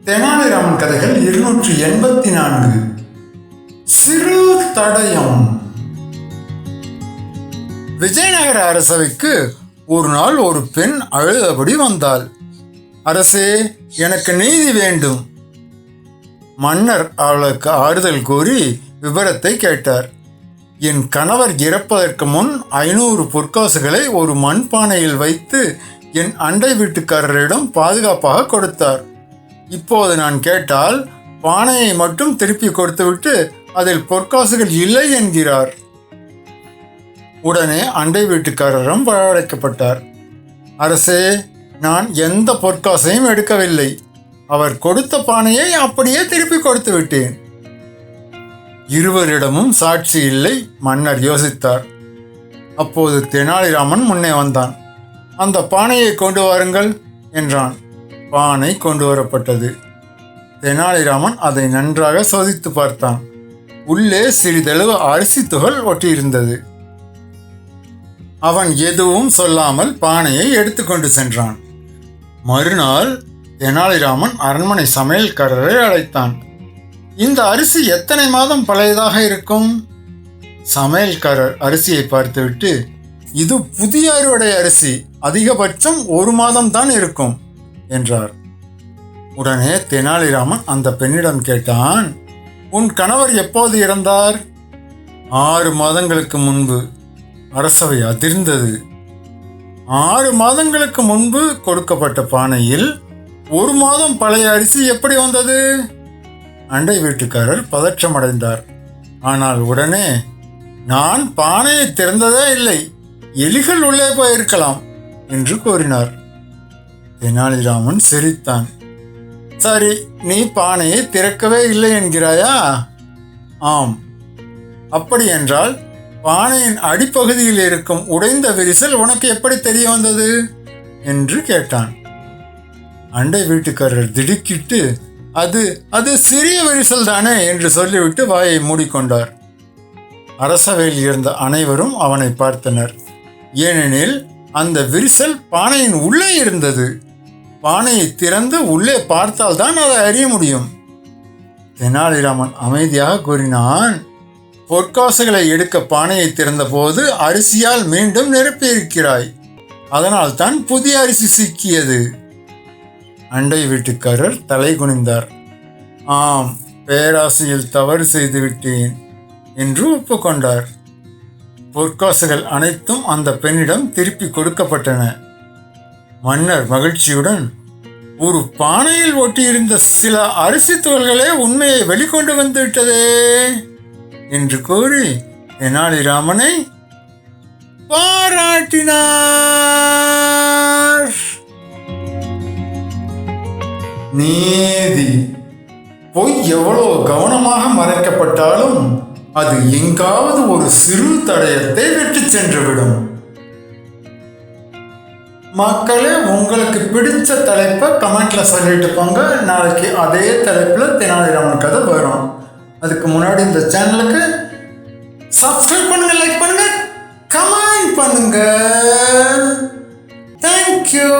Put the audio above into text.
தெனாலிராமன் கதைகள் 284. சிறு தடயம். விஜயநகர அரசவைக்கு ஒரு நாள் ஒரு பெண் அழுதபடி வந்தாள். அரசே, எனக்கு நீதி வேண்டும். மன்னர் அவளுக்கு ஆறுதல் கூறி விபரத்தை கேட்டார். என் கணவர் இறப்பதற்கு முன் 500 பொற்காசுகளை ஒரு மண்பானையில் வைத்து என் அண்டை வீட்டுக்காரரிடம் பாதுகாப்பாக கொடுத்தார். இப்போது நான் கேட்டால் பானையை மட்டும் திருப்பி கொடுத்துவிட்டு அதில் பொற்காசுகள் இல்லை என்கிறார். உடனே அண்டை வீட்டுக்காரரும் வரவழைக்கப்பட்டார். அரசே, நான் எந்த பொற்காசையும் எடுக்கவில்லை. அவர் கொடுத்த பானையை அப்படியே திருப்பி கொடுத்து விட்டேன். இருவரிடமும் சாட்சி இல்லை. மன்னர் யோசித்தார். அப்போது தெனாலிராமன் முன்னே வந்தான். அந்த பானையை கொண்டு வாருங்கள் என்றான். பானை கொண்டு வரப்பட்டது. தெனாலிராமன் அதை நன்றாக சோதித்து பார்த்தான். உள்ளே சிறிதளவு அரிசி துகள் ஒட்டியிருந்தது. அவன் எதுவும் சொல்லாமல் பானையை எடுத்துக்கொண்டு சென்றான். மறுநாள் தெனாலிராமன் அரண்மனை சமையல்காரரை அழைத்தான். இந்த அரிசி எத்தனை மாதம் பழையதாக இருக்கும்? சமையல்காரர் அரிசியை பார்த்துவிட்டு, இது புதிய அறுவடை அரிசி, அதிகபட்சம் 1 மாதம் தான் இருக்கும் என்றார். உடனே தெனாலிராமன் அந்த பெண்ணிடம் கேட்டான், உன் கணவர் எப்போது இறந்தார்? 6 மாதங்களுக்கு முன்பு. அரசவை அதிர்ந்தது. 6 மாதங்களுக்கு முன்பு கொடுக்கப்பட்ட பானையில் 1 மாதம் பழைய அரிசி எப்படி வந்தது? அண்டை வீட்டுக்காரர் பதற்றமடைந்தார். ஆனால் உடனே, நான் பானையை திறந்ததே இல்லை, எலிகள் உள்ளே போயிருக்கலாம் என்று கூறினார். தெனாலிராமன் சிரித்தான். சரி, நீ பானையை திறக்கவே இல்லை என்கிறாயா? ஆம். அப்படி என்றால் பானையின் அடிப்பகுதியில் இருக்கும் உடைந்த விரிசல் உனக்கு எப்படி தெரிய வந்தது என்று கேட்டான். அண்டை வீட்டுக்காரர் திடுக்கிட்டு, அது சிறிய விரிசல் தானே என்று சொல்லிவிட்டு வாயை மூடிக்கொண்டார். அரசவையில் இருந்த அனைவரும் அவனை பார்த்தனர். ஏனெனில் அந்த விரிசல் பானையின் உள்ளே இருந்தது. பானையை திறந்து உள்ளே பார்த்தால்தான் அதை அறிய முடியும். தெனாலிராமன் அமைதியாக கூறினான், பொற்காசுகளை எடுக்க பானையை திறந்த போது அரிசியால் மீண்டும் நிரப்பியிருக்கிறாய். அதனால் தான் புதிய அரிசி சிக்கியது. அண்டை வீட்டுக்காரர் தலை குனிந்தார். ஆம், பேராசையில் தவறு செய்துவிட்டேன் என்று ஒப்புக்கொண்டார். பொற்காசுகள் அனைத்தும் அந்த பெண்ணிடம் திருப்பி கொடுக்கப்பட்டன. மன்னர் மகிழ்ச்சியுடன், ஒரு பானையில் ஒட்டியிருந்த சில அரிசி துகள்களே உண்மையை வெளிக்கொண்டு வந்துவிட்டதே என்று கூறி தெனாலிராமனை பாராட்டினார். நீதி. பொய் எவ்வளவு கவனமாக மறைக்கப்பட்டாலும் அது எங்காவது ஒரு சிறு தடயத்தை விட்டு சென்றுவிடும். மக்களே, உங்களுக்கு பிடிச்ச தலைப்பை கமெண்ட்ல சொல்லிட்டு போங்க. நாளைக்கு அதே தலைப்பில் தெனாலிராமன் கதை வரும். அதுக்கு முன்னாடி இந்த சேனலுக்கு சப்ஸ்கிரைப் பண்ணுங்க, லைக் பண்ணுங்க, கமெண்ட் பண்ணுங்க. தேங்க்யூ.